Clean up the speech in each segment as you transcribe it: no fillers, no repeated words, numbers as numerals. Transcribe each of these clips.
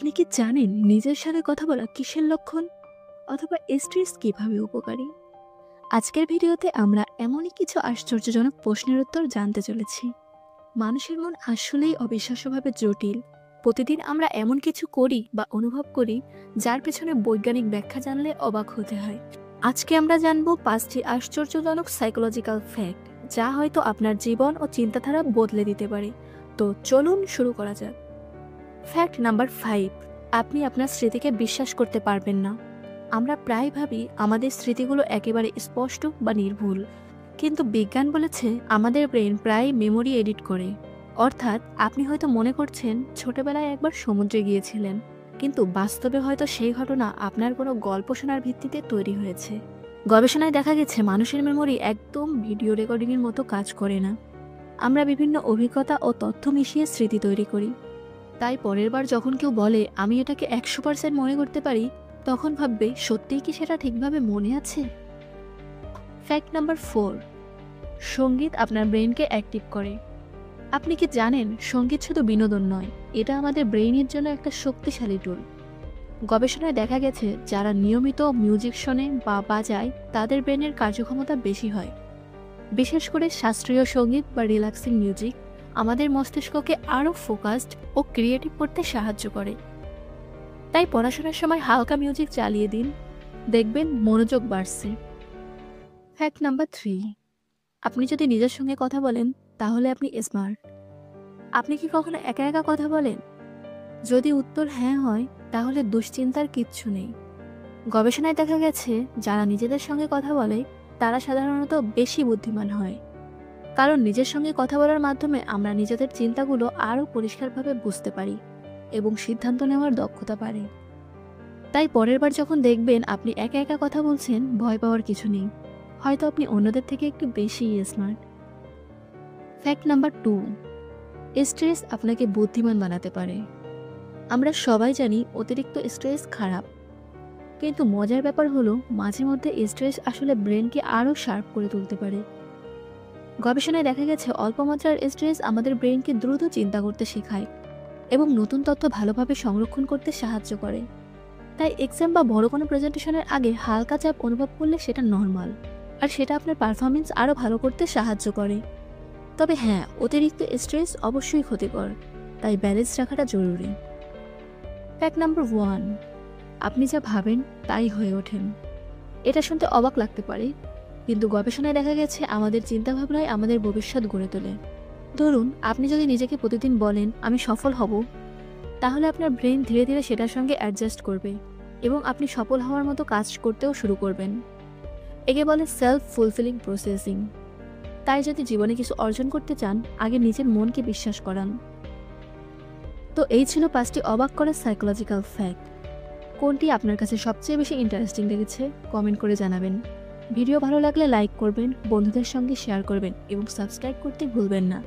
আপনি কি জানেন নিজের সাথে কথা বলা কিসের লক্ষণ অথবা স্ট্রেস কিভাবে উপকারী? আজকের ভিডিওতে আমরা এমনই কিছু আশ্চর্যজনক প্রশ্নের উত্তর জানতে চলেছি। মানুষের মন আসলেই অবিশ্বাস্যভাবে জটিল। প্রতিদিন আমরা এমন কিছু করি বা অনুভব করি যার পেছনে বৈজ্ঞানিক ব্যাখ্যা জানলে অবাক হতে হয়। আজকে আমরা জানব 5টি আশ্চর্যজনক সাইকোলজিক্যাল ফ্যাক্ট, যা হয়তো আপনার জীবন ও চিন্তাধারা বদলে দিতে পারে। তো চলুন শুরু করা যাক। ফ্যাক্ট নাম্বার 5, আপনি আপনার স্মৃতিকে বিশ্বাস করতে পারবেন না। আমরা প্রায় ভাবি আমাদের স্মৃতিগুলো একেবারে স্পষ্ট বা নির্ভুল, কিন্তু বিজ্ঞান বলেছে আমাদের ব্রেন প্রায় মেমোরি এডিট করে। অর্থাৎ আপনি হয়তো মনে করছেন ছোটবেলায় একবার সমুদ্রে গিয়েছিলেন, কিন্তু বাস্তবে হয়তো সেই ঘটনা আপনার কোনো গল্প শোনার ভিত্তিতে তৈরি হয়েছে। গবেষণায় দেখা গেছে মানুষের মেমোরি একদম ভিডিও রেকর্ডিংয়ের মতো কাজ করে না। আমরা বিভিন্ন অভিজ্ঞতা ও তথ্য মিশিয়ে স্মৃতি তৈরি করি। তাই পরের বার যখন কেউ বলে আমি এটাকে 100% মনে করতে পারি, তখন ভাববে সত্যিই কি সেটা ঠিকভাবে মনে আছে। ফ্যাক্ট নাম্বার 4, সঙ্গীত আপনার ব্রেনকে অ্যাক্টিভ করে। আপনি কি জানেন সঙ্গীত শুধু বিনোদন নয়, এটা আমাদের ব্রেইনের জন্য একটা শক্তিশালী টুল। গবেষণায় দেখা গেছে যারা নিয়মিত মিউজিক শোনে বা বাজায় তাদের ব্রেনের কার্যক্ষমতা বেশি হয়। বিশেষ করে শাস্ত্রীয় সঙ্গীত বা রিল্যাক্সিং মিউজিক আমাদের মস্তিষ্ককে আরও ফোকাসড ও ক্রিয়েটিভ করতে সাহায্য করে। তাই পড়াশোনার সময় হালকা মিউজিক চালিয়ে দিন, দেখবেন মনোযোগ বাড়ছে। ফ্যাক্ট নাম্বার 3, আপনি যদি নিজের সঙ্গে কথা বলেন তাহলে আপনি স্মার্ট। আপনি কি কখনো একা একা কথা বলেন? যদি উত্তর হ্যাঁ হয়, তাহলে দুশ্চিন্তার কিচ্ছু নেই। গবেষণায় দেখা গেছে যারা নিজেদের সঙ্গে কথা বলে তারা সাধারণত বেশি বুদ্ধিমান হয়, কারণ নিজের সঙ্গে কথা বলার মাধ্যমে আমরা নিজেদের চিন্তাগুলো আরও পরিষ্কারভাবে বুঝতে পারি এবং সিদ্ধান্ত নেওয়ার দক্ষতা বাড়ে। তাই পরের বার যখন দেখবেন আপনি একা একা কথা বলছেন, ভয় পাওয়ার কিছু নেই, হয়তো আপনি অন্যদের থেকে একটু বেশি স্মার্ট। ফ্যাক্ট নাম্বার 2, স্ট্রেস আপনাকে বুদ্ধিমান বানাতে পারে। আমরা সবাই জানি অতিরিক্ত স্ট্রেস খারাপ, কিন্তু মজার ব্যাপার হলো মাঝে মধ্যে স্ট্রেস আসলে ব্রেনকে আরও শার্প করে তুলতে পারে। গবেষণায় দেখা গেছে অল্প মাত্রার স্ট্রেস আমাদের ব্রেনকে দ্রুত চিন্তা করতে শেখায় এবং নতুন তথ্য ভালোভাবে সংরক্ষণ করতে সাহায্য করে। তাই এক্সাম বা বড় কোনো প্রেজেন্টেশনের আগে হালকা চাপ অনুভব করলে সেটা নর্মাল, আর সেটা আপনার পারফরমেন্স আরও ভালো করতে সাহায্য করে। তবে হ্যাঁ, অতিরিক্ত স্ট্রেস অবশ্যই ক্ষতিকর, তাই ব্যালেন্স রাখাটা জরুরি। ফ্যাক্ট নাম্বার 1, আপনি যা ভাবেন তাই হয়ে ওঠেন। এটা শুনতে অবাক লাগতে পারে, কিন্তু গবেষণায় দেখা গেছে আমাদের চিন্তাভাবনাই আমাদের ভবিষ্যৎ গড়ে তোলে। ধরুন আপনি যদি নিজেকে প্রতিদিন বলেন আমি সফল হব, তাহলে আপনার ব্রেন ধীরে ধীরে সেটার সঙ্গে অ্যাডজাস্ট করবে এবং আপনি সফল হওয়ার মতো কাজ করতেও শুরু করবেন। একে বলে সেলফ ফুলফিলিং প্রসেসিং। তাই যদি জীবনে কিছু অর্জন করতে চান, আগে নিজের মনকে বিশ্বাস করান। তো এই ছিল 5টি অবাক করা সাইকোলজিক্যাল ফ্যাক্ট। কোনটি আপনার কাছে সবচেয়ে বেশি ইন্টারেস্টিং লেগেছে কমেন্ট করে জানাবেন। ভিডিও ভালো লাগলে লাইক করবেন, বন্ধুদের সঙ্গে শেয়ার করবেন এবং সাবস্ক্রাইব করতে ভুলবেন না।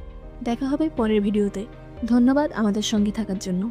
দেখা হবে পরের ভিডিওতে। ধন্যবাদ আমাদের সঙ্গে থাকার জন্য।